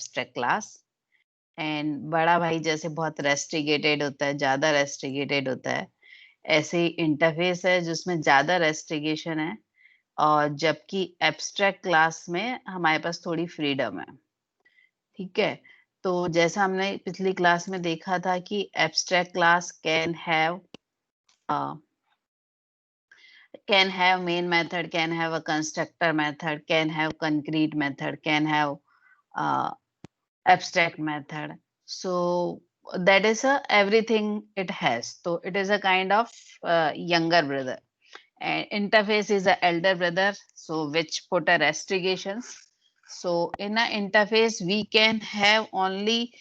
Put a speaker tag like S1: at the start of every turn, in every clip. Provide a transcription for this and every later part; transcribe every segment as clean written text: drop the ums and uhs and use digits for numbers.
S1: Abstract class. And बड़ा भाई जैसे बहुत रेस्ट्रिकेटेड होता है, ज्यादा रेस्ट्रिकेटेड होता है, ऐसे ही इंटरफेस है जिसमें ज्यादा रेस्ट्रिकेशन है, और जबकि एब्स्ट्रैक्ट क्लास में हमारे पास थोड़ी फ्रीडम है। ठीक है, तो जैसा हमने पिछली क्लास में देखा था कि abstract class can have main method, can have a constructor method, can have concrete method, can have uh, abstract method. So that is a everything it has. So it is a kind of younger brother. And interface is a elder brother, so which put a restrictions. So in a interface we can have only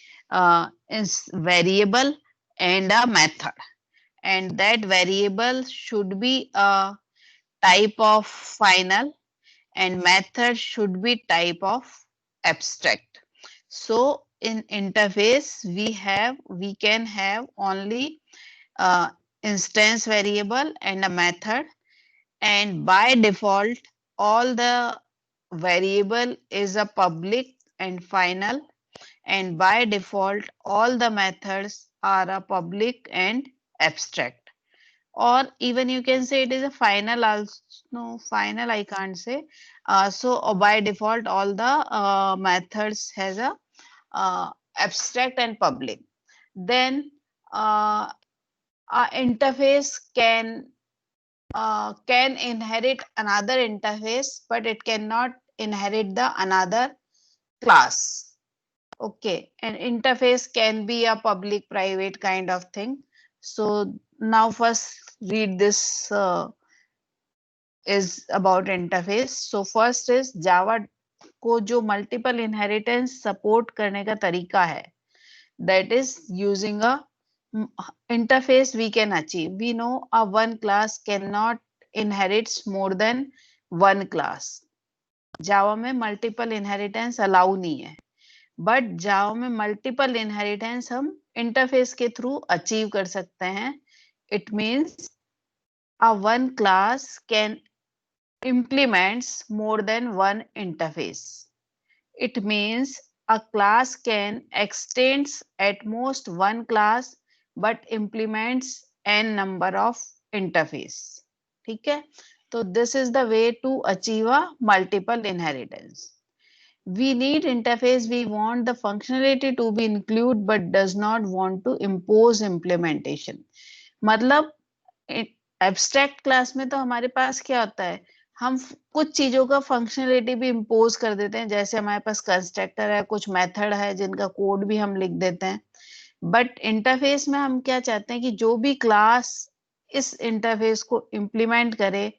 S1: variable and a method, and that variable should be a type of final, and method should be type of abstract. So in interface we can have only instance variable and a method, and by default all the variable is a public and final, and by default all the methods are a public and abstract. Or even you can say it is a final also. No, final I can't say. So by default all the methods has a abstract and public. Then uh, interface can inherit another interface, but it cannot inherit the another class. Okay, an interface can be a public private kind of thing. So now first read this is about interface. So first is Java को जो multiple inheritance support करने का तरीका है, that is using a interface we can achieve. We know a one class cannot inherits more than one class. Java में multiple inheritance allow नहीं है, but Java में multiple inheritance हम interface के through achieve कर सकते हैं. It means a one class can implements more than one interface. It means a class can extends at most one class but implements n number of interface. ठीक है, तो this is the way to achieve a multiple inheritance. We need interface, we want the functionality to be included but does not want to impose implementation. मतलब abstract class में तो हमारे पास क्या होता है, हम कुछ चीजों का फंक्शनलिटी भी इम्पोज कर देते हैं, जैसे हमारे पास कंस्ट्रक्टर है, कुछ मेथड है जिनका कोड भी हम लिख देते हैं. बट इंटरफेस में हम क्या चाहते हैं कि जो भी क्लास इस इंटरफेस को इम्प्लीमेंट करे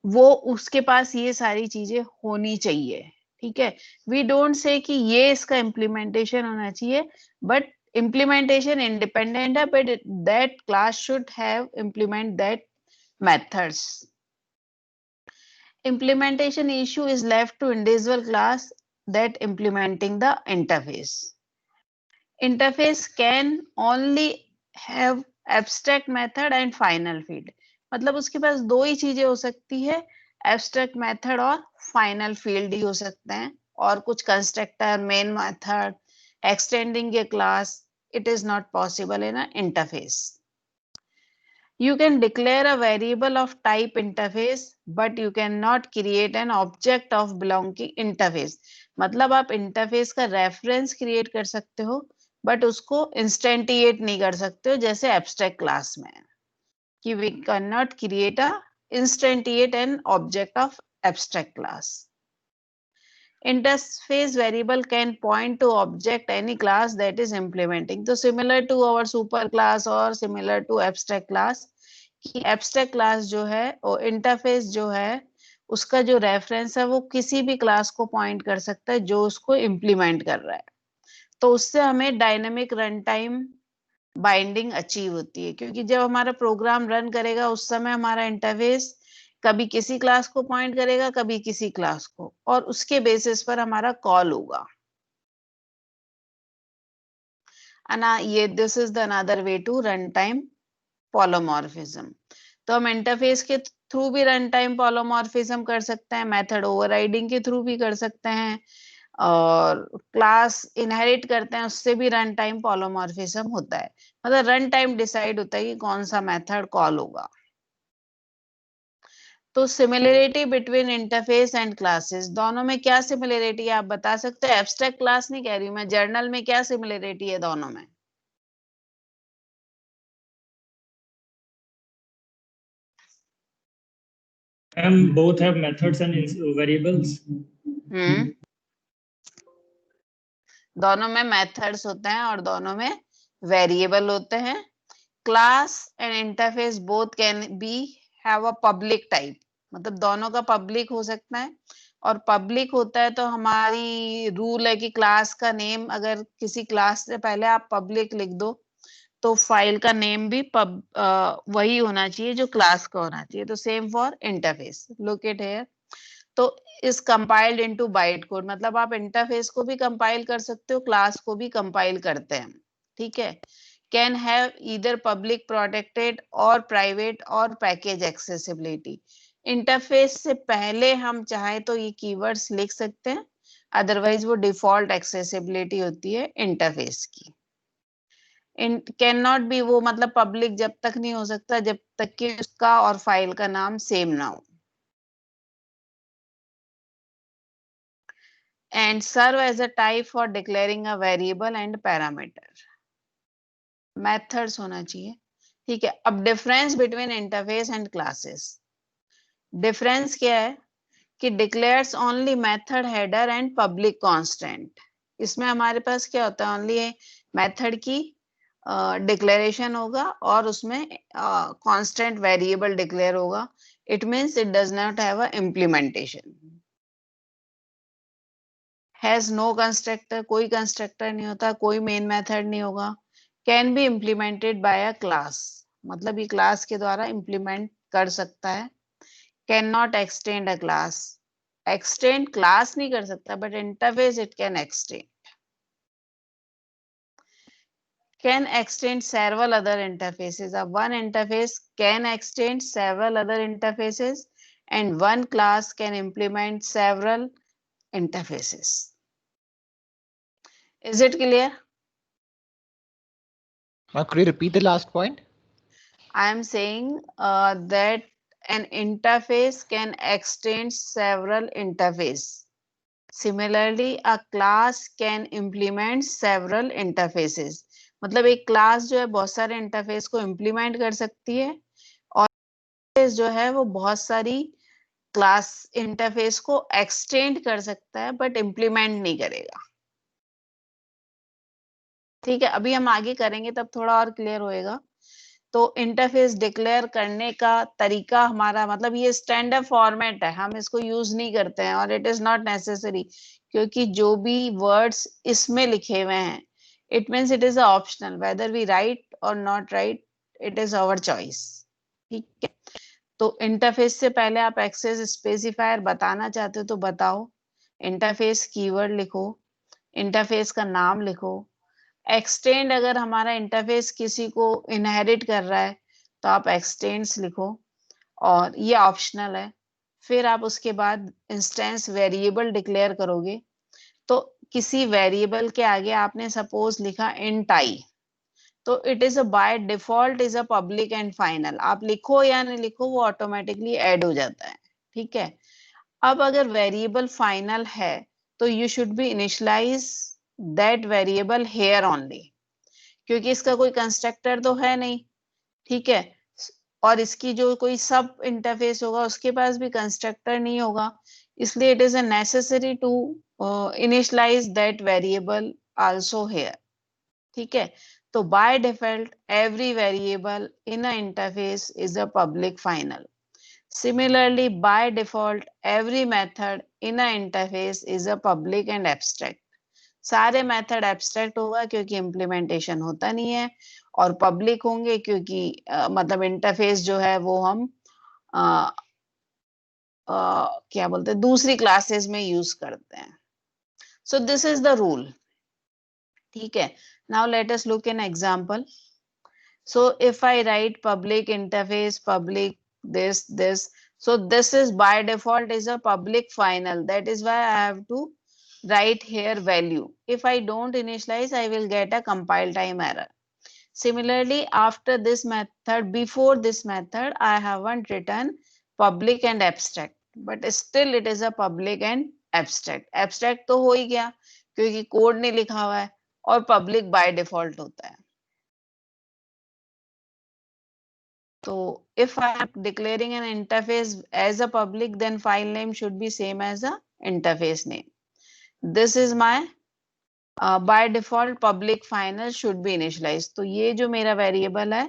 S1: वो उसके पास ये सारी चीजें होनी चाहिए. ठीक है, वी डोंट से कि ये इसका इम्प्लीमेंटेशन होना चाहिए, बट implementation independent है, but that class should have implement that methods. Implementation issue is left to individual class that implementing the interface. Interface can only have abstract method and final field. मतलब उसके पास दो ही चीजें हो सकती है, abstract method और final field ही हो सकते हैं, और कुछ constructor, main method, extending a class, it is not possible in an interface. You can declare a variable of type interface, but you cannot create an object of belonging interface. मतलब आप interface का reference create कर सकते हो, but उसको instantiate नहीं कर सकते हो जैसे abstract class में कि we cannot create a instantiate an object of abstract class. Interface variable can point to object any class that is implementing. So similar to our super class or similar to abstract class, कि abstract class जो है और interface जो है उसका जो reference है वो किसी भी class को point कर सकता है जो उसको implement कर रहा है. तो उससे हमें dynamic runtime binding achieve होती है, क्योंकि जब हमारा program run करेगा उस समय हमारा interface कभी किसी क्लास को पॉइंट करेगा, कभी किसी क्लास को, और उसके बेसिस पर हमारा कॉल होगा. ये this is the another way to run time polymorphism. तो हम इंटरफेस के थ्रू भी रन टाइम पॉलोमॉर्फिज्म कर सकते हैं, मेथड ओवरराइडिंग के थ्रू भी कर सकते हैं, और क्लास इनहेरिट करते हैं उससे भी रन टाइम पॉलीमॉर्फिज्म होता है, मतलब रन टाइम डिसाइड होता है कि कौन सा मेथड कॉल होगा। तो similarity between interface and classes, दोनों में क्या सिमिलरिटी है आप बता सकते हो? एब्स्ट्रैक्ट क्लास नहीं कह रही हूँ मैं, जर्नल में क्या सिमिलरिटी है दोनों में?
S2: both have methods and variables.
S1: दोनों में मेथड्स होते हैं और दोनों में वेरिएबल होते हैं। Class and interface both can be have a public type, मतलब दोनों का पब्लिक हो सकता है। और पब्लिक होता है तो हमारी रूल है कि क्लास का नेम अगर किसी क्लास से पहले आप पब्लिक लिख दो तो फाइल का नेम भी वही होना चाहिए जो क्लास का होना चाहिए। तो same for interface, look it here. तो is compiled into byte code, मतलब आप इंटरफेस को भी कंपाइल कर सकते हो, क्लास को भी कंपाइल करते हैं, ठीक है। Can have either public protected और प्राइवेट और पैकेज एक्सेसिबिलिटी। इंटरफेस से पहले हम चाहे तो ये कीवर्ड्स लिख सकते हैं, अदरवाइज वो डिफॉल्ट एक्सेसिबिलिटी होती है इंटरफेस की। कैन नॉट बी, वो मतलब पब्लिक जब तक नहीं हो सकता जब तक कि उसका और फाइल का नाम सेम ना हो। And serve as a type for declaring a variable and parameter. Methods होना चाहिए, ठीक है। अब difference between interface and classes, difference क्या है कि declares only method header and public constant. इसमें हमारे पास क्या होता है, ओनली मेथड की डिक्लेरेशन होगा और उसमें कांस्टेंट वेरिएबल डिक्लेयर होगा। It means it does not have a implementation. Has no constructor, कोई कंस्ट्रक्टर नहीं होता, कोई मेन मेथड नहीं होगा। Can be implemented by a class, मतलब ये क्लास के द्वारा इम्प्लीमेंट कर सकता है। Can not extend a class, extend class नहीं कर सकता but interface it can extend. Can extend several other interfaces. One interface can extend several other interfaces and one class can implement several interfaces. Is it clear?
S3: Could you repeat the last point?
S1: I am saying that an interface can extend several interfaces. Similarly, a class can implement several interfaces. मतलब एक class जो है बहुत सारे interface को implement कर सकती है और जो है वो बहुत सारी क्लास इंटरफेस को एक्सटेंड कर सकता है बट इम्प्लीमेंट नहीं करेगा, ठीक है। अभी हम आगे करेंगे तब थोड़ा और क्लियर होएगा। तो इंटरफेस डिक्लेयर करने का तरीका हमारा, मतलब ये स्टैंडर्ड फॉर्मेट है, हम इसको यूज नहीं करते हैं और इट इज नॉट नेसेसरी, क्योंकि जो भी वर्ड्स इसमें लिखे हुए हैं it means it is optional, whether we write और not write, it is our choice, ठीक है। तो इंटरफेस से पहले आप एक्सेस स्पेसिफायर बताना चाहते हो तो बताओ, इंटरफेस कीवर्ड लिखो, इंटरफेस का नाम लिखो। एक्सटेंड, अगर हमारा इंटरफेस किसी को इनहेरिट कर रहा है तो आप एक्सटेंड्स लिखो और ये ऑप्शनल है। फिर आप उसके बाद इंस्टेंस वेरिएबल डिक्लेयर करोगे, तो किसी वेरिएबल के आगे आपने सपोज लिखा इंट आई, तो it is a by default is a public and final, आप लिखो या नहीं लिखो वो ऑटोमेटिकली ऐड हो जाता है, ठीक है। अब अगर वेरिएबल फाइनल है तो you should be initialise that variable here only, क्योंकि इसका कोई कंस्ट्रक्टर तो है नहीं, ठीक है। और इसकी जो कोई सब इंटरफेस होगा उसके पास भी कंस्ट्रक्टर नहीं होगा, इसलिए it is a necessary to initialise that variable also here, ठीक है। तो by default every variable in a interface is a public final. Similarly, by default, every method in an interface is a public and abstract. सारे method abstract होगा क्योंकि implementation होता नहीं है, और पब्लिक होंगे क्योंकि मतलब इंटरफेस जो है वो हम क्या बोलते हैं दूसरी क्लासेस में यूज करते हैं। सो दिस इज द रूल, ठीक है। Now let us look in example. So if I write public interface, public this, so this is by default is a public final. That is why I have to write here value. If I don't initialize, I will get a compile time error. Similarly, after this method, before this method, I haven't written public and abstract, but still it is a public and abstract. Abstract तो हो ही गया क्योंकि code नहीं लिखा हुआ है, और public by default होता है. So if I am declaring an interface as a public, then file name should be same as a interface name. This is my by default public final should be initialized. तो ये जो मेरा variable है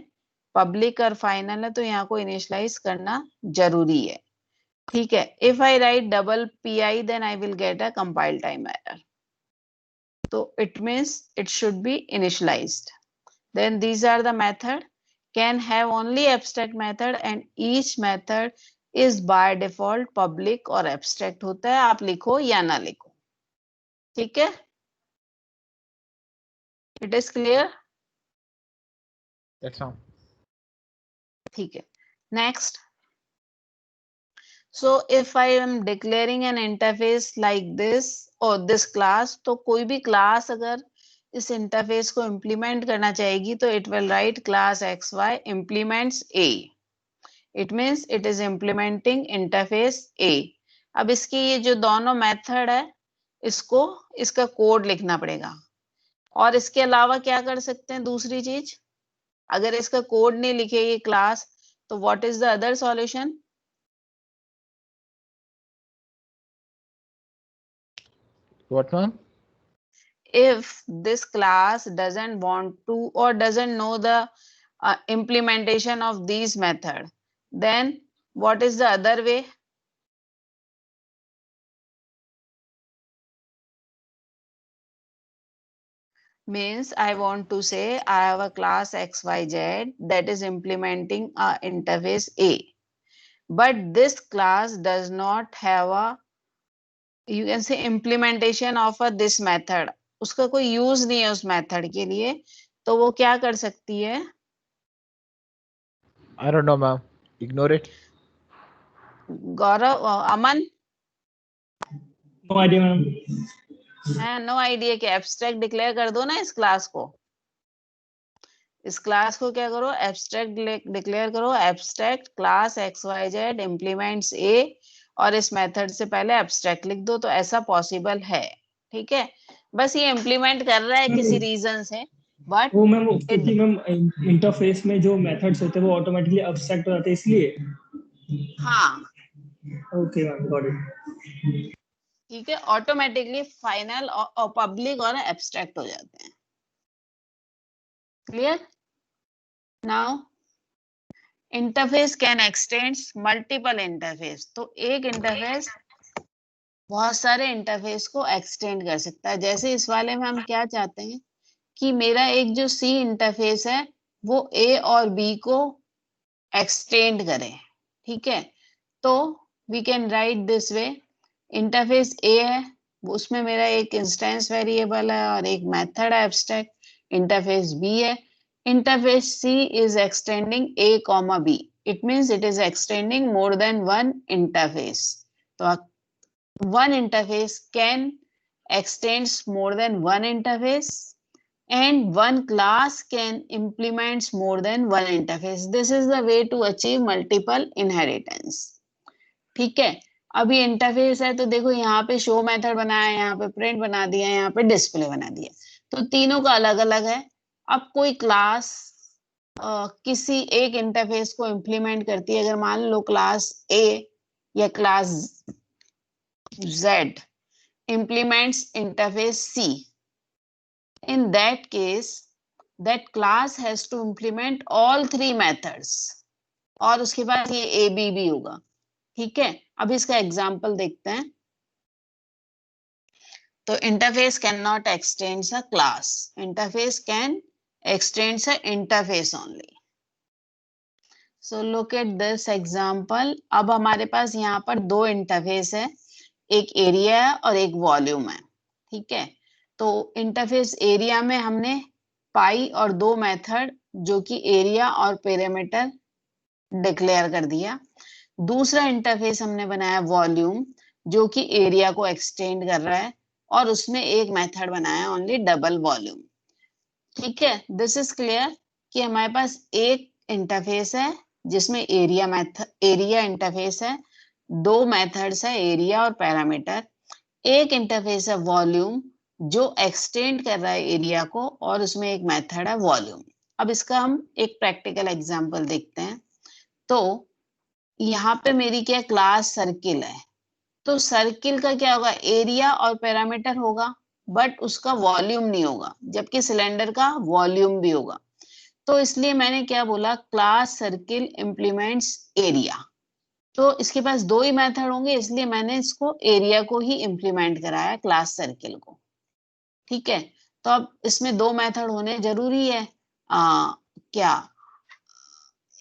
S1: public और final है, तो यहाँ को इनिशियलाइज करना जरूरी है. ठीक है. If I write double PI, then I will get a compile time error. तो it means it should be initialized. Then these are the method can have only abstract method, and each method is by default public और abstract होता है. आप लिखो या ना लिखो. ठीक है. It is clear.
S3: That's all.
S1: ठीक है. Next. So if I am declaring an interface like this or this class, तो कोई भी class अगर इस interface को implement करना चाहेगी तो it will write class XY implements A. It means it is implementing interface A. अब इसकी ये जो दोनों method है, इसको इसका कोड लिखना पड़ेगा. और इसके अलावा क्या कर सकते हैं दूसरी चीज, अगर इसका कोड नहीं लिखे ये क्लास, तो what is the other solution?
S3: What, ma'am?
S1: If this class doesn't want to or doesn't know the implementation of these method, then what is the other way? Means I want to say I have a class XYZ that is implementing a interface A, but this class does not have a, you can say, implementation of a this method. उसका कोई use नहीं है उस method के लिए, तो वो क्या कर सकती है?
S3: I don't know, ma'am. Ignore it.
S1: Gaurav, Aman,
S2: No idea, ma'am.
S1: है नो आइडिया कि एब्स्ट्रैक्ट डिक्लेयर कर दो ना इस क्लास को. इस क्लास को क्या करो, एब्स्ट्रैक्ट डिक्लेयर करो. Abstract class XYZ implements A, और इस मेथड से पहले एब्स्ट्रैक्ट लिख दो. तो ऐसा पॉसिबल है. ठीक है. बस ये इम्प्लीमेंट कर रहा है किसी रीजन से, बट
S2: वो मैम क्योंकि मैम इंटरफेस में जो मेथड्स होते हैं वो ऑटोमेटिकली एब्स्ट्रैक्ट हो जाते हैं इसलिए.
S1: हाँ.
S2: Okay ma'am, got it.
S1: ठीक है. ऑटोमेटिकली फाइनल और पब्लिक और एब्स्ट्रैक्ट हो जाते हैं. Clear. Now interface can x tends multiple interface. तो एक इंटरफेस बहुत सारे इंटरफेस को एक्सटेंड कर सकता है. जैसे इस वाले में हम क्या चाहते हैं कि मेरा एक जो C इंटरफेस है वो A और B को एक्सटेंड करे. ठीक है. तो we can write this way. Interface A है, उसमें मेरा एक इंस्टेंस वेरिएबल है और एक मेथड है एब्स्ट्रैक्ट. इंटरफेस B है. Interface C is extending A, B. It means it is extending more than one interface. तो one interface can extends more than one interface, and one class can implements more than one interface. This is the way to achieve multiple inheritance. ठीक है. अभी interface है तो देखो यहाँ पे show method बनाया है, यहाँ पे प्रिंट बना दिया, यहाँ पे डिस्प्ले बना दिया. तो तीनों का अलग अलग है. अब कोई क्लास किसी एक इंटरफेस को इम्प्लीमेंट करती है. अगर मान लो क्लास A या class Z implements interface C. In that case, that class has to implement all three methods. और उसके बाद ये AB भी होगा. ठीक है. अब इसका एग्जाम्पल देखते हैं. तो interface can not extend a class. Interface can extend a interface only. So look at this example. अब हमारे पास यहाँ पर दो इंटरफेस है, एक एरिया है और एक वॉल्यूम है. ठीक है. तो इंटरफेस एरिया में हमने पाई और दो मेथड जो कि एरिया और पेरीमीटर डिक्लेयर कर दिया. दूसरा इंटरफेस हमने बनाया वॉल्यूम, जो कि एरिया को एक्सटेंड कर रहा है, और उसमें एक मेथड बनाया ओनली डबल वॉल्यूम। ठीक है, दिस इज क्लियर कि हमारे पास एक इंटरफेस है जिसमें एरिया इंटरफेस है, दो मेथड्स है एरिया और पैरामीटर, एक इंटरफेस है वॉल्यूम जो एक्सटेंड कर रहा है एरिया को, और उसमें एक मेथड है वॉल्यूम। अब इसका हम एक प्रैक्टिकल एग्जांपल देखते हैं। तो यहाँ पे मेरी क्या क्लास सर्किल है, तो सर्किल का क्या होगा, एरिया और पैरामीटर होगा, बट उसका वॉल्यूम नहीं होगा, जबकि सिलेंडर का वॉल्यूम भी होगा। तो इसलिए मैंने क्या बोला, क्लास सर्किल इंप्लीमेंट्स एरिया। तो इसके पास दो ही मेथड होंगे, इसलिए मैंने इसको एरिया को ही इंप्लीमेंट कराया क्लास सर्किल को। ठीक है, तो अब इसमें दो मेथड होने जरूरी है, क्या,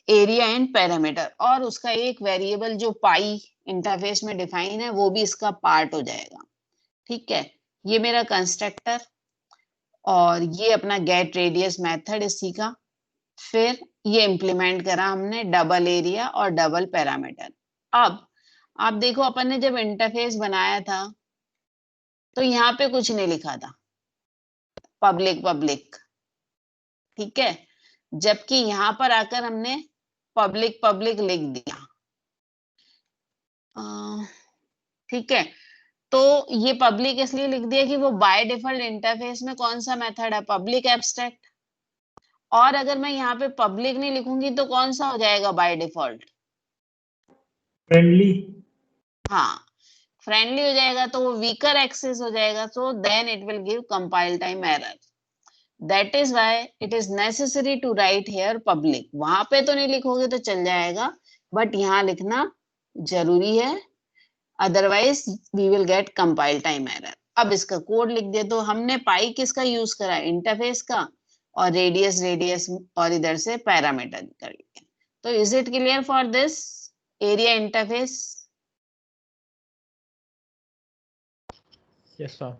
S1: एरिया एंड पैरामीटर, और उसका एक वेरिएबल जो पाई इंटरफेस में डिफाइन है वो भी इसका पार्ट हो जाएगा। ठीक है, ये मेरा कंस्ट्रक्टर और ये अपना गेट रेडियस मेथड इसी का। फिर ये इंप्लीमेंट करा हमने डबल एरिया और डबल पैरामीटर। अब आप देखो, अपन ने जब इंटरफेस बनाया था तो यहाँ पे कुछ नहीं लिखा था, पब्लिक पब्लिक। ठीक है, जबकि यहाँ पर आकर हमने पब्लिक पब्लिक लिख दिया। ठीक है, तो ये पब्लिक इसलिए लिख दिया कि वो बाय डिफॉल्ट इंटरफेस में कौन सा मेथड है, पब्लिक एब्स्ट्रैक्ट। और अगर मैं यहाँ पे पब्लिक नहीं लिखूंगी तो कौन सा हो जाएगा बाय डिफॉल्ट,
S2: फ्रेंडली।
S1: हाँ, फ्रेंडली हो जाएगा, तो वो वीकर एक्सेस हो जाएगा, so then it will give compile time error. That is why it is necessary to write here public. वहां पे तो नहीं लिखोगे तो चल जाएगा, बट यहाँ लिखना जरूरी है, otherwise we will get compile time error. अब इसका कोड लिख दे, तो हमने पाई किसका यूज करा, इंटरफेस का, और रेडियस रेडियस और इधर से पैरामीटर कर लिया। तो is it clear for this area interface?
S3: Yes, ma'am.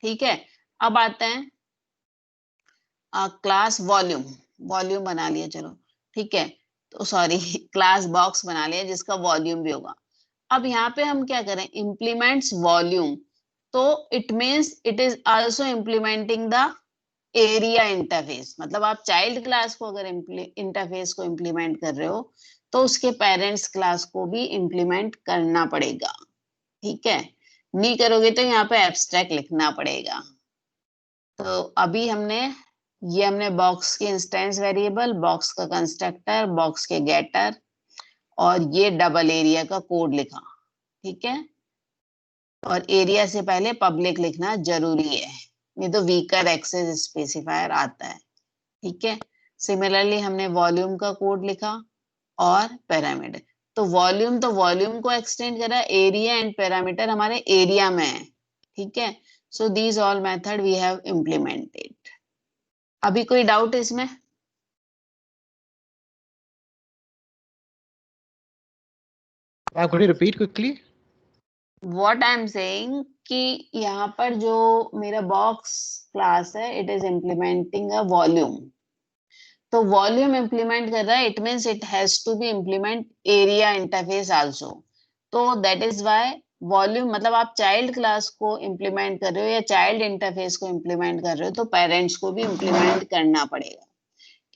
S1: ठीक है, अब आते हैं क्लास वॉल्यूम। वॉल्यूम बना लिया, चलो ठीक है, तो सॉरी क्लास बॉक्स बना लिया जिसका वॉल्यूम भी होगा। अब यहाँ पे हम क्या करें, इम्प्लीमेंट्स वॉल्यूम, तो it means it is also implementing the area interface. मतलब आप चाइल्ड क्लास को अगर इंटरफेस को इम्प्लीमेंट कर रहे हो तो उसके पेरेंट्स क्लास को भी इम्प्लीमेंट करना पड़ेगा। ठीक है, नहीं करोगे तो यहाँ पे एब्स्ट्रैक्ट लिखना पड़ेगा। तो अभी हमने बॉक्स के इंस्टेंस वेरिएबल, बॉक्स का कंस्ट्रक्टर, बॉक्स के गेटर और ये डबल एरिया का कोड लिखा। ठीक है, और एरिया से पहले पब्लिक लिखना जरूरी है, नहीं तो वीकर एक्सेस स्पेसिफायर आता है। ठीक है, सिमिलरली हमने वॉल्यूम का कोड लिखा और पैरामीटर। तो वॉल्यूम को एक्सटेंड करा, एरिया एंड पैरामीटर हमारे एरिया में है। ठीक है, so these all method we have implemented. अभी कोई डाउट इसमें?
S3: Could you repeat quickly?
S1: What I am saying कि यहाँ पर जो मेरा बॉक्स क्लास है, it is implementing a volume. तो वॉल्यूम इंप्लीमेंट कर रहा है, it means it has to be implement area interface also. तो दैट इज व्हाई वॉल्यूम, मतलब आप चाइल्ड क्लास को इम्प्लीमेंट कर रहे हो या चाइल्ड इंटरफेस को इम्प्लीमेंट कर रहे हो तो पेरेंट्स को भी इम्प्लीमेंट करना पड़ेगा।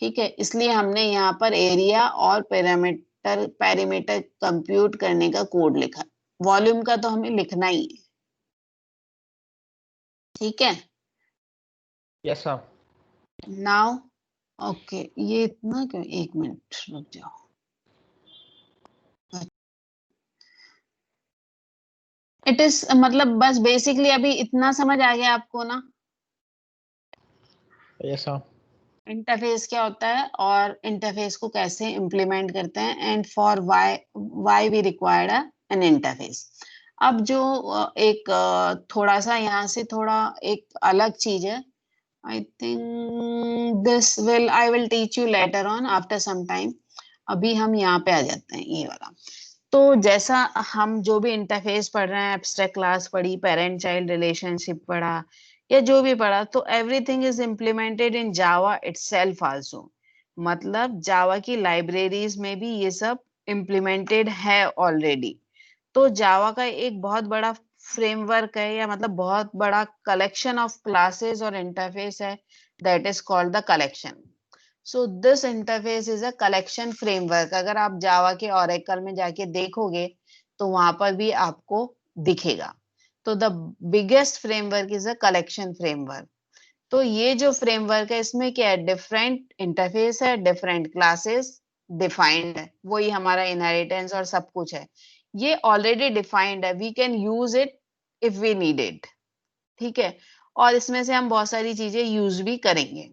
S1: ठीक है, इसलिए हमने यहाँ पर एरिया और पैरामीटर कंप्यूट करने का कोड लिखा। वॉल्यूम का तो हमें लिखना ही है। ठीक है,
S3: Yes, ma'am.
S1: नाउ ओके, ये इतना क्यों, एक मिनट रुक जाओ। इट इज मतलब बस बेसिकली अभी इतना समझ आ गया आपको ना,
S3: Yes, ma'am.
S1: इंटरफेस क्या होता है और इंटरफेस को कैसे इम्प्लीमेंट करते हैं, and for why we required an interface. अब जो एक थोड़ा सा यहाँ से थोड़ा एक अलग चीज है, I think this will I will teach you later on after some time. अभी हम यहाँ पे आ जाते हैं, ये वाला। तो जैसा हम जो भी इंटरफेस पढ़ रहे हैं, एब्स्ट्रैक्ट क्लास पढ़ी, पेरेंट चाइल्ड रिलेशनशिप पढ़ा या जो भी पढ़ा, तो everything is implemented in Java itself also. मतलब जावा की लाइब्रेरीज में भी ये सब इम्प्लीमेंटेड है ऑलरेडी। तो जावा का एक बहुत बड़ा फ्रेमवर्क है या मतलब बहुत बड़ा कलेक्शन ऑफ क्लासेस और इंटरफेस है, that is called the collection. So this interface is a collection framework. अगर आप जावा के ओरेकल में जाके देखोगे तो वहां पर भी आपको दिखेगा. तो the biggest framework is a collection framework. तो ये जो फ्रेमवर्क है इसमें क्या है, डिफरेंट इंटरफेस है, डिफरेंट क्लासेस डिफाइंड है, वही हमारा इनहेरिटेंस और सब कुछ है. ये ऑलरेडी डिफाइंड है, we can use it if we need it. ठीक है, और इसमें से हम बहुत सारी चीजें यूज भी करेंगे.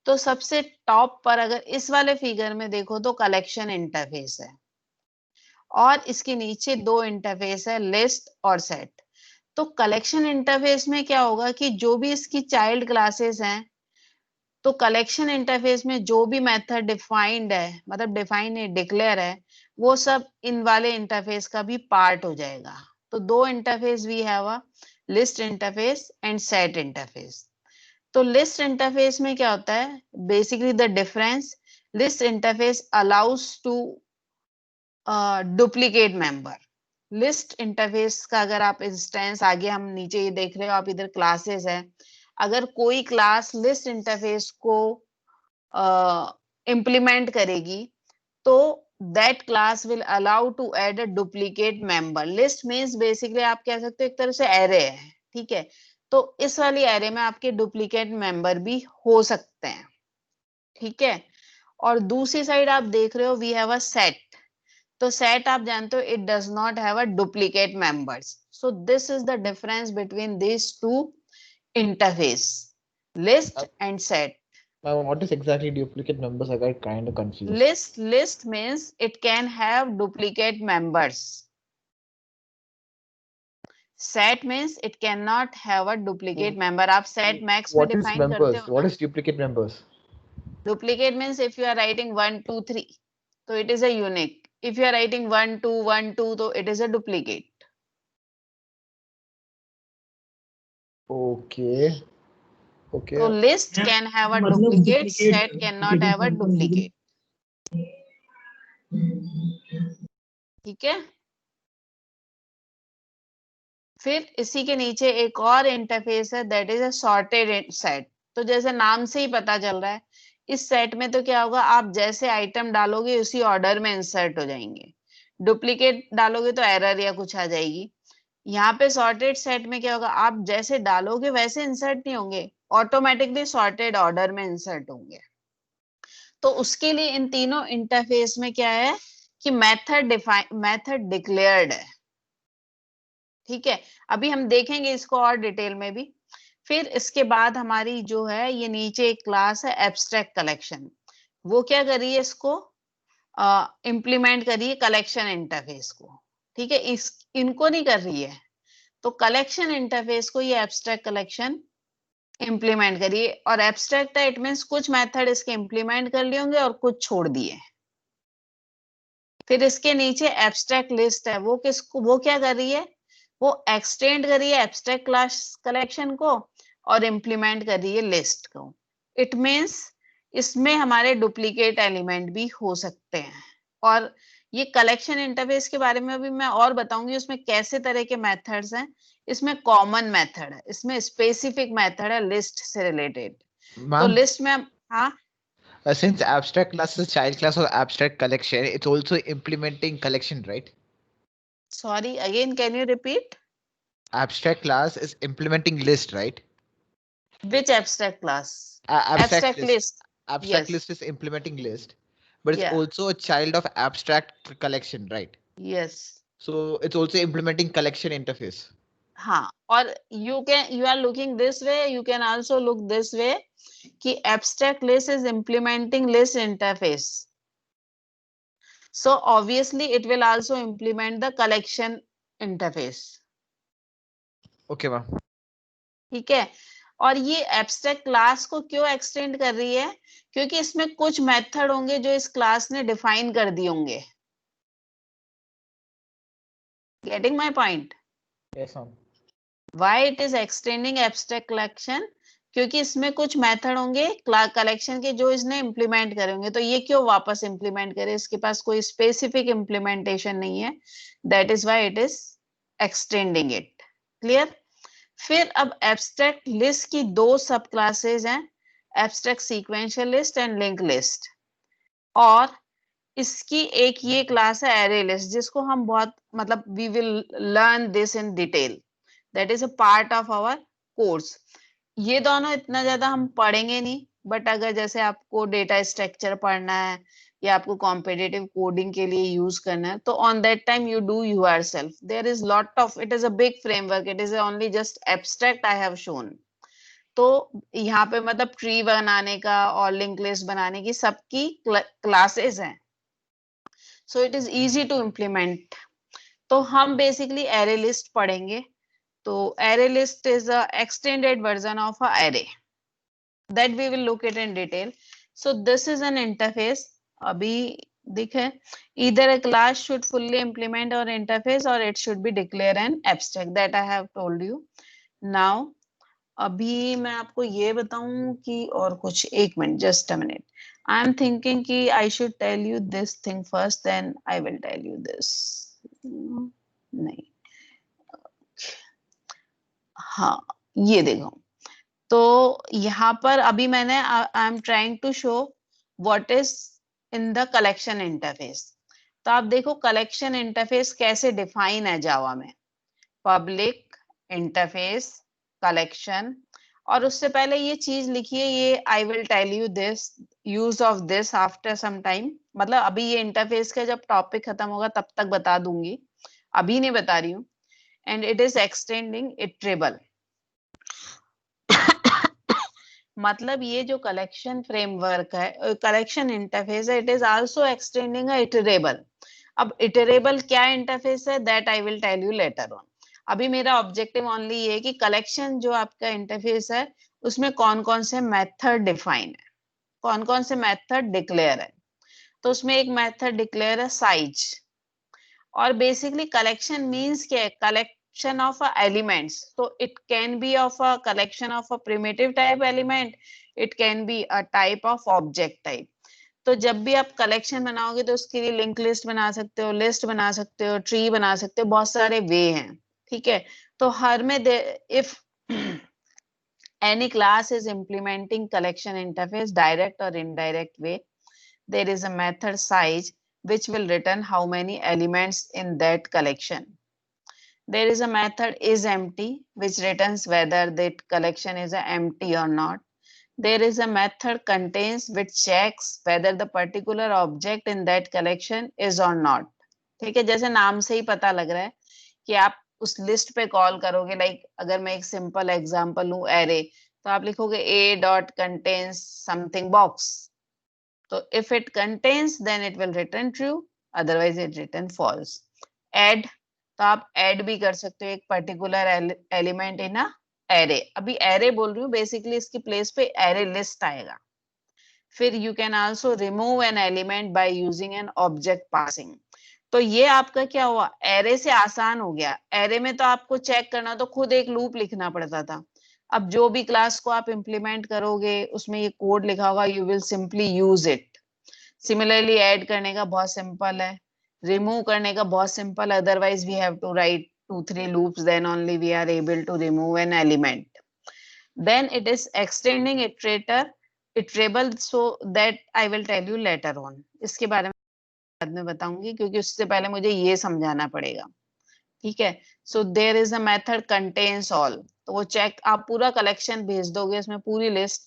S1: तो सबसे टॉप पर अगर इस वाले फिगर में देखो तो कलेक्शन इंटरफेस है और इसके नीचे दो इंटरफेस है, लिस्ट और सेट. तो कलेक्शन इंटरफेस में क्या होगा कि जो भी इसकी चाइल्ड क्लासेस हैं, तो कलेक्शन इंटरफेस में जो भी मेथड डिफाइंड है, मतलब डिफाइन है, डिक्लेयर है, वो सब इन वाले इंटरफेस का भी पार्ट हो जाएगा. तो दो interface we have a list interface and set interface. तो लिस्ट इंटरफेस में क्या होता है, basically the difference, list interface allows to duplicate member. List interface का अगर आप इंस्टेंस, आगे हम नीचे ये देख रहे हो आप, इधर क्लासेस है, अगर कोई क्लास लिस्ट इंटरफेस को इम्प्लीमेंट करेगी तो that class will allow to add a duplicate member. List means basically आप कह सकते हो एक तरह से एरे है. ठीक है, तो इस वाली एरे में आपके डुप्लीकेट मेंबर भी हो सकते हैं. ठीक है, और दूसरी साइड आप देख रहे हो वी हैव अ सेट. तो सेट आप जानते हो it does not have a duplicate members. So this is the difference between this two interface, list and set.
S3: What is exactly duplicate numbers? I got kind of confused.
S1: List means it can have duplicate members. Set means it cannot have a duplicate member. आप set max में
S3: What is
S1: define करते
S3: members?
S1: हो
S3: What
S1: ना.
S3: is duplicate members?
S1: Duplicate means if you are writing 1 2 3, so it is a unique. If you are writing 1 2 1 2, so it is a duplicate.
S3: Okay. Okay.
S1: So list can have a
S2: मतलब
S1: duplicate,
S2: duplicate
S1: set cannot have a duplicate. ठीक है, फिर इसी के नीचे एक और interface है, that is a sorted set. तो जैसे नाम से ही पता चल रहा है, इस सेट में तो क्या होगा, आप जैसे आइटम डालोगे उसी ऑर्डर में इंसर्ट हो जाएंगे. डुप्लीकेट डालोगे तो एरर या कुछ आ जाएगी. यहाँ पे सॉर्टेड सेट में क्या होगा, आप जैसे डालोगे वैसे इंसर्ट नहीं होंगे, ऑटोमेटिकली सॉर्टेड ऑर्डर में इंसर्ट होंगे. तो उसके लिए इन तीनों इंटरफेस में क्या है कि मेथड डिक्लेयर्ड है. ठीक है, अभी हम देखेंगे इसको और डिटेल में भी. फिर इसके बाद हमारी जो है ये नीचे एक क्लास है एब्स्ट्रैक्ट कलेक्शन. वो क्या कर रही है, इसको इम्प्लीमेंट कर रही है कलेक्शन इंटरफेस को. ठीक है, इस इनको नहीं कर रही है. तो कलेक्शन इंटरफेस को ये एब्स्ट्रैक्ट कलेक्शन इम्प्लीमेंट करिए. और एब्स्ट्रैक्ट है इट मींस कुछ मेथड इसके इम्प्लीमेंट कर लिए होंगे और कुछ छोड़ दिए. फिर इसके नीचे एब्स्ट्रैक्ट लिस्ट है, वो क्या कर रही है, वो एक्सटेंड कर रही है एब्स्ट्रैक्ट क्लास कलेक्शन को और इम्प्लीमेंट कर रही है लिस्ट को. इट मींस इसमें हमारे डुप्लीकेट एलिमेंट भी हो सकते हैं. और ये कलेक्शन इंटरफेस के बारे में अभी मैं और बताऊंगी, उसमें कैसे तरह के मेथड्स हैं. इसमें कॉमन मेथड है, इसमें स्पेसिफिक मेथड है लिस्ट से रिलेटेड. तो
S3: Ma'am,
S1: लिस्ट में हाँ,
S3: since abstract class is child class or abstract collection, it's also implementing collection, right?
S1: Sorry again can you repeat.
S3: Abstract class is implementing list, right?
S1: Which abstract class?
S3: Abstract list.
S1: List.
S3: Abstract
S1: Yes.
S3: list is implementing list, but it's
S1: Yeah.
S3: also a child of abstract collection, right?
S1: Yes.
S3: So it's also implementing collection interface.
S1: हाँ, और you are looking this way, you can also look this way कि abstract list is implementing list interface. So obviously it will also implement the collection interface.
S3: Okay, ma'am.
S1: ठीक है, और ये abstract class को क्यों extend कर रही है, क्योंकि इसमें कुछ मेथड होंगे जो इस क्लास ने डिफाइन कर दिए होंगे. Getting my point.
S3: Yes, ma'am.
S1: Why it is extending abstract collection? क्योंकि इसमें कुछ मेथड होंगे कलेक्शन के जो इसने इम्प्लीमेंट करेंगे. तो ये क्यों वापस इम्प्लीमेंट करे, इसके पास कोई स्पेसिफिक इम्प्लीमेंटेशन नहीं है. That is why it is extending it. Clear? फिर अब एब्स्ट्रैक्ट लिस्ट की दो सब क्लासेज हैं, abstract sequential list and link list, और इसकी एक ये क्लास है एरे लिस्ट, जिसको हम बहुत मतलब we will learn this in detail, that is a part of our course. ये दोनों इतना ज्यादा हम पढ़ेंगे नहीं, बट अगर जैसे आपको डेटा स्ट्रक्चर पढ़ना है या आपको कॉम्पिटिटिव कोडिंग के लिए यूज करना है, तो on that time you do yourself, there is lot of, it is a big framework, it is only just abstract I have shown. तो यहाँ पे मतलब ट्री बनाने का और लिंक लिस्ट बनाने की सबकी क्लासेस हैं, so it is easy to implement. तो हम बेसिकली एरे लिस्ट पढ़ेंगे। तो array list is a extended version of a array that we will look at in detail. So this is an interface. अभी दिखे, either a class should fully implement our interface or it should be declare an abstract, that I have told you. Now अभी मैं आपको ये बताऊं कि और कुछ, एक minute, just a minute, I am thinking कि I should tell you this thing first, then I will tell you this. नहीं, हाँ, ये देखो, तो यहाँ पर अभी मैंने I am trying to show what is in the collection interface. तो आप देखो कलेक्शन इंटरफेस कैसे डिफाइन है जावा में, पब्लिक इंटरफेस कलेक्शन, और उससे पहले ये चीज लिखिए, ये I will tell you this use of this after some time, मतलब अभी ये इंटरफेस का जब टॉपिक खत्म होगा तब तक बता दूंगी, अभी नहीं बता रही हूँ। And it is extending iterable, मतलब ये जो कलेक्शन फ्रेमवर्क है, कलेक्शन इंटरफेस है, it is also extending iterable. अब इटरेबल क्या इंटरफेस है, that I will tell you later on. अभी मेरा ऑब्जेक्टिव ओनली ये कि कलेक्शन जो आपका इंटरफेस है उसमें कौन कौन से मेथड डिफाइन है, कौन कौन से मेथड डिक्लेयर है। तो उसमें एक मेथड डिक्लेयर है साइज, और बेसिकली कलेक्शन मींस क्या है, कलेक्शन ऑफ एलिमेंट्स। तो it can be of a collection of a primitive type element, it can be a type of object type. तो जब भी आप कलेक्शन बनाओगे तो उसके लिए लिंक लिस्ट बना सकते हो, लिस्ट बना सकते हो, ट्री बना सकते हो, बहुत सारे वे हैं, ठीक है। तो हर में if any class is implementing collection interface direct or indirect way, there is a method size which will return how many elements in that collection. There is a method is empty which returns whether that collection is empty or not. There is a method contains which checks whether the particular object in that collection is or not. ठीक है, जैसे नाम से ही पता लग रहा है कि आप उस लिस्ट पे कॉल करोगे, लाइक अगर मैं एक सिंपल एग्जांपल लूं एरे, तो आप लिखोगे a dot contains something box, तो if it contains then it will return true, otherwise it return false. Add, तो आप ऐड भी कर सकते हो एक particular element in a array, अभी एरे बोल रही हूँ, बेसिकली इसकी प्लेस पे एरे लिस्ट आएगा। फिर you can also remove an element by using an object passing. तो ये आपका क्या हुआ, एरे से आसान हो गया। एरे में तो आपको चेक करना तो खुद एक लूप लिखना पड़ता था, अब जो भी क्लास को आप इंप्लीमेंट करोगे उसमें ये कोड लिखा होगा, you will simply use it. Similarly add करने का बहुत सिंपल है, रिमूव करने का बहुत simple, otherwise we have to write 2-3 loops, then only we are able to remove an element. Then it is extending iterable, so that I will tell you later on. इसके बारे में बाद में बताऊंगी, क्योंकि उससे पहले मुझे ये समझाना पड़ेगा, ठीक है। So there is a method contains all, तो वो चेक, आप पूरा कलेक्शन भेज दोगे उसमें पूरी list,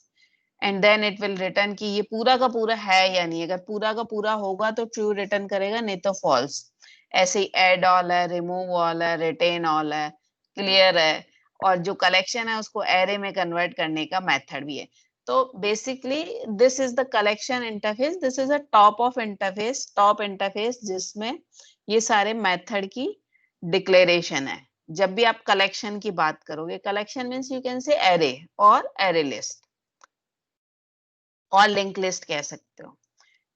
S1: and then it will return कि ये पूरा का पूरा है या नहीं। अगर पूरा का पूरा होगा तो ट्रू रिटर्न करेगा, नहीं तो फॉल्स। ऐसे ही ऐड ऑल है, रिमूव ऑल है, रिटेन ऑल है, क्लियर है, और जो कलेक्शन है उसको एरे में कन्वर्ट करने का मेथड भी है। तो basically this is the collection interface, this is a top of interface, top interface जिसमें ये सारे मेथड की डिक्लेरेशन है। जब भी आप कलेक्शन की बात करोगे, collection means you can say array और एरे लिस्ट और लिंक लिस्ट कह सकते हो,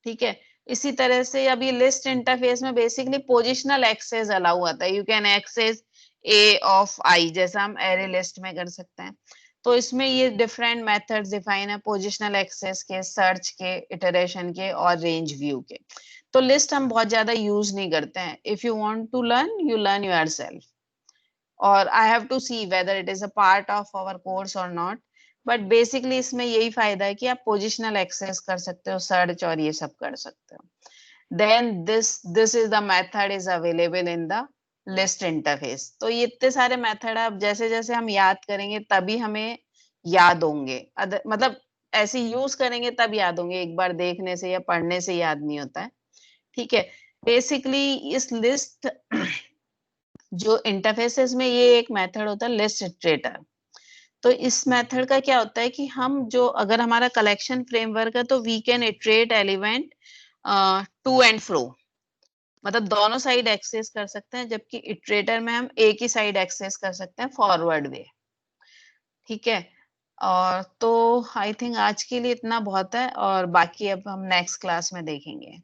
S1: ठीक है। इसी तरह से अभी लिस्ट इंटरफेस में बेसिकली पोजिशनल एक्सेस अलाउ होता है, you can access a of I, जैसा हम एरे लिस्ट में कर सकते हैं। तो इसमें ये डिफरेंट मेथड्स डिफाइन है, पोजिशनल एक्सेस के, सर्च के, इटरेशन के और रेंज व्यू के। तो लिस्ट हम बहुत ज्यादा यूज नहीं करते हैं, if you want to learn, you learn yourself. और I have to see whether it is a part of our course or not. But basically इसमें यही फायदा है कि आप पोजिशनल एक्सेस कर सकते हो, सर्च और ये सब कर सकते हो. Then this is the method is available in the list interface. तो ये इतने सारे मेथड आप जैसे जैसे हम याद करेंगे तभी हमें याद होंगे. मतलब ऐसे यूज करेंगे तब याद होंगे, एक बार देखने से या पढ़ने से याद नहीं होता है. ठीक है. बेसिकली इस लिस्ट जो इंटरफेसेस में ये एक मेथड होता है लिस्ट इटरेटर. तो इस मेथड का क्या होता है कि हम जो अगर हमारा कलेक्शन फ्रेमवर्क है तो we can iterate element to and fro, मतलब दोनों साइड एक्सेस कर सकते हैं, जबकि इटरेटर में हम एक ही साइड एक्सेस कर सकते हैं फॉरवर्ड वे. ठीक है. और तो आई थिंक आज के लिए इतना बहुत है, और बाकी अब हम नेक्स्ट क्लास में देखेंगे.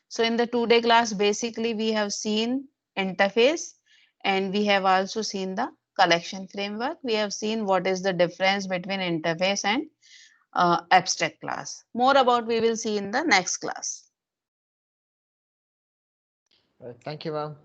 S1: So in the today class, basically we have seen interface and we have also seen the collection framework. We have seen what is the difference between interface and abstract class. More about we will see in the next class.
S3: Thank you, ma'am.